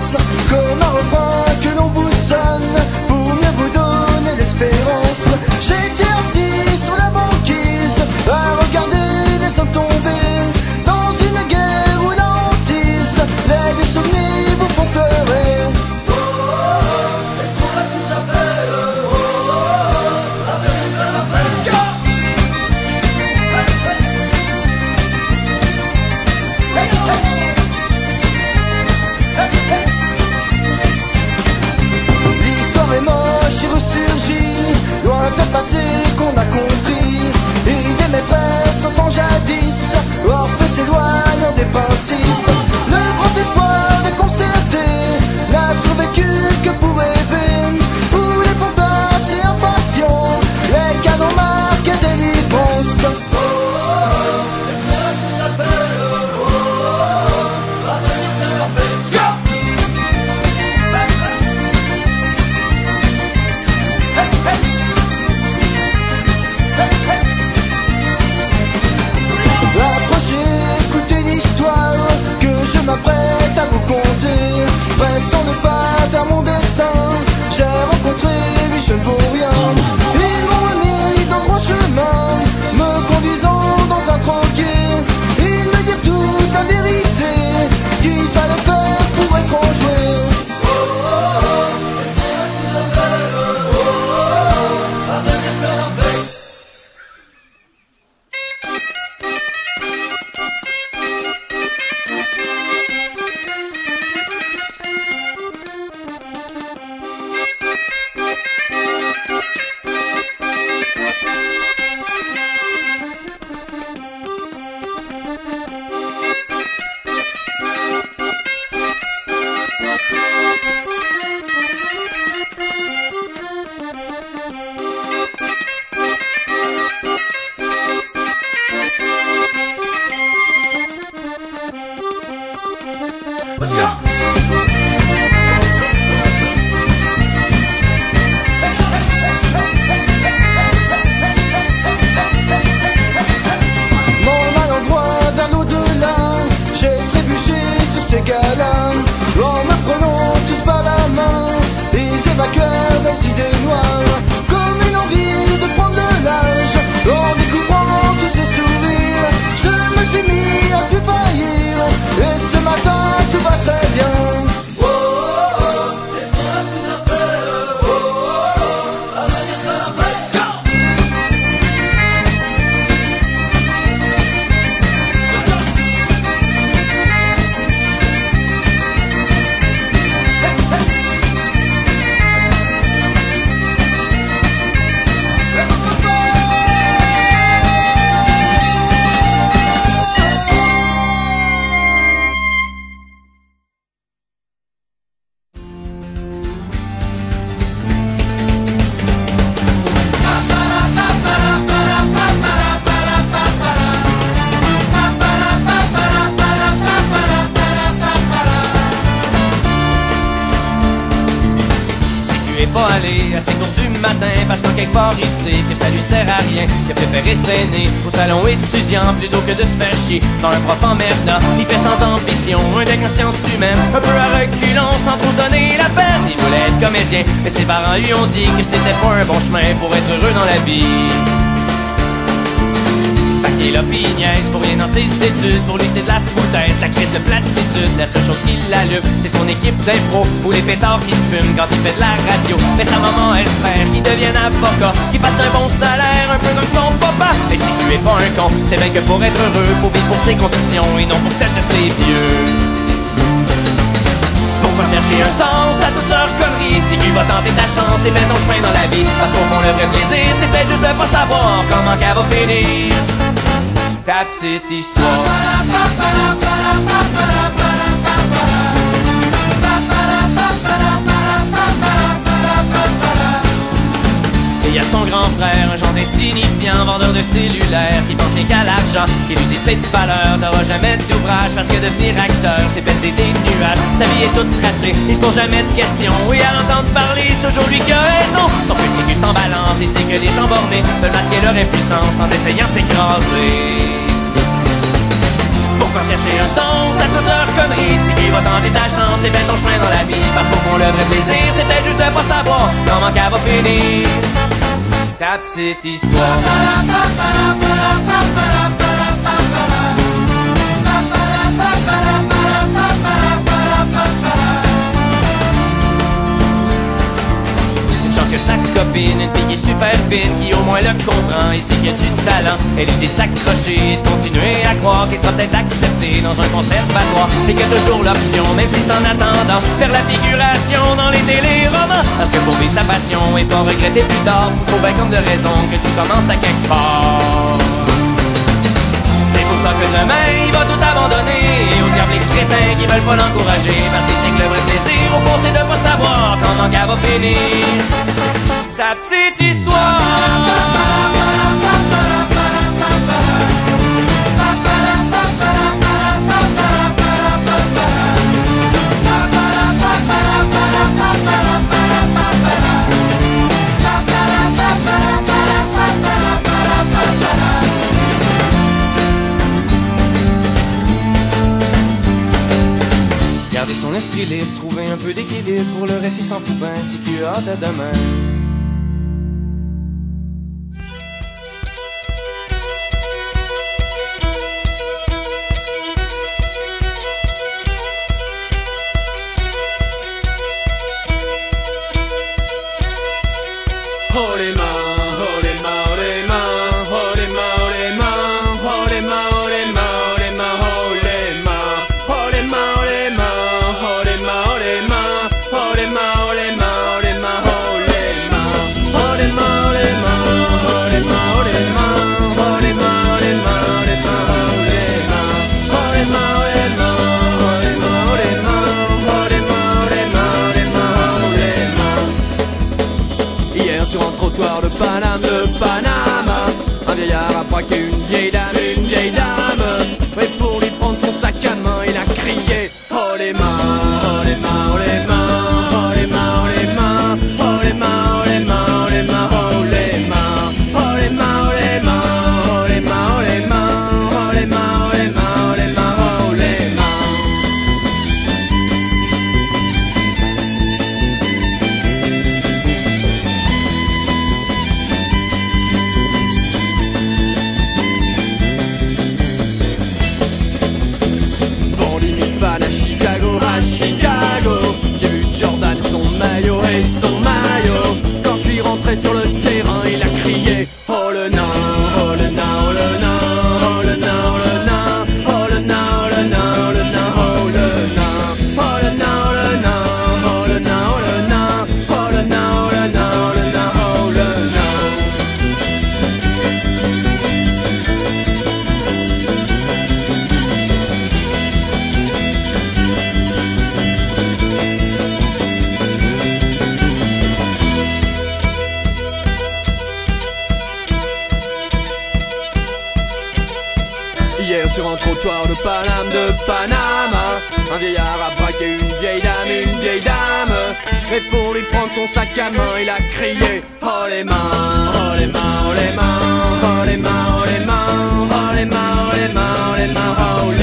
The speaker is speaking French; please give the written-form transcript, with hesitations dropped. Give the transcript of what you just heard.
silence, comme un refrain que l'on vous sonne pour mieux vous donner l'espérance. J'étais assis sur la banquise à regarder les hommes tomber dans une guerre où la hantise, les vieux souvenirs vous font pleurer. L'histoire est moche et ressurgit, loin d'un passé qu'on a compris. Et des maîtresses en temps jadis, orphes s'éloignant des principes. Le grand espoir déconcerté n'a survécu que pour rêver, où les ponts assez impatients, les canons marquent des délivrance. Approchez, écoutez l'histoire que je m'apprête à vous conter. Pressant le pas vers mon destin, j'ai rencontré lui, je ne vaux rien. Ils m'ont remis dans le droit chemin, me conduisant dans un troquet. Ils me dirent toute la vérité, ce qu'il fallait faire pour être enjoué. Let's go! Mon malendoit vers l'au-delà, j'ai trébuché sur ces gars-là. En me prenant tous par la main, ils évacuèrent mes idées noires. Comme une envie de prendre de l'âge, en découvrant tous ces sourires, je me suis mis à plus faillir. Et ce matin, tout va très bien. Pas aller à ses cours du matin parce qu'en quelque part il sait que ça lui sert à rien. Il a préféré s'aîner au salon étudiant plutôt que de se faire chier dans un prof emmerdant. Il fait sans ambition un deck en sciences humaines, un peu à reculons sans trop se donner la peine. Il voulait être comédien mais ses parents lui ont dit que c'était pas un bon chemin pour être heureux dans la vie. Fait qu'il a pis niaise pour rien dans ses études. Pour lui c'est de la foutaise, la crise de platitude. La seule chose qui l'allume c'est son équipe d'impro ou les pétards qui se fument quand il fait de la radio. Mais sa maman espère qu'il devienne avocat, qu'il fasse un bon salaire un peu comme son papa. Mais si tu es pas un con, c'est bien que pour être heureux, faut vivre pour ses convictions et non pour celles de ses vieux. Pourquoi chercher un sens à toute leur connerie? Si tu vas tenter ta chance et fais ton chemin dans la vie. Parce qu'au fond le vrai plaisir c'est peut-être juste de pas savoir comment qu'elle va finir ta petite histoire. Et y a son grand frère, un genre d'insignifiant, vendeur de cellulaire, qui pense rien qu'à l'argent, qui lui dit c'est de valeur, t'auras jamais d'ouvrage, parce que devenir acteur, c'est pelleter des nuages. Sa vie est toute tracée, il se pose jamais de questions, et à l'entendre parler, c'est toujours lui qui a raison. Son petit cul s'en balance, et c'est que les gens bornés veulent masquer leur impuissance en essayant de t'écraser. Pourquoi chercher un sens à toute leur connerie? Si tu vas tenter ta chance et fais ton chemin dans la vrai plaisir, c'est peut-être juste de pas savoir comment qu'elle va finir ta petite histoire. Que sa copine, une fille qui est super fine, qui au moins le comprend et sait qu'il y a du talent. Elle lui dit s'accrocher, de continuer à croire qu'il sera peut-être accepté dans un conservatoire et qu'il y a toujours l'option, même si c'est en attendant, faire la figuration dans les téléromans. Parce que pour vivre sa passion et pas regretter plus tard, faut bien comme de raison que tu commences à quelque part. C'est pour ça que demain il va tout abandonner au diable les crétins qui veulent pas l'encourager, parce qu'il sait que le vrai plaisir au fond c'est de pas savoir comment qu'elle va finir sa petite histoire. Garder son esprit libre, trouver un peu d'équilibre, pour le reste il s'en fout ben, petit cul, hâte à demain. Sur un trottoir de Panama, un vieillard a braqué une vieille dame. Et pour lui prendre son sac à main, il a crié oh les mains, oh les mains, oh les mains, oh les mains, oh les mains, oh les mains, oh les mains, oh les mains, oh les mains, oh les mains, oh les mains, oh les mains, oh les mains, oh les mains, oh les mains, oh les mains, oh les mains. À Chicago, j'ai vu Jordan, son maillot et son maillot. Quand je suis rentré sur le terrain, il a crié oh le nain, oh le nain, oh le nain, oh le nain, oh le nain, oh le nain, oh le nain, oh le nain, oh le nain, oh le nain, oh le nain, oh le nain, oh le nain, oh le nain, oh le nain, oh le nain, oh le nain. Hier sur un trottoir de Panama, un vieillard a braqué une vieille dame. Et pour lui prendre son sac à main, il a crié oh les mains, oh les mains, oh les mains, oh les mains, oh les mains, oh les mains, oh les mains, oh les mains, oh les mains, oh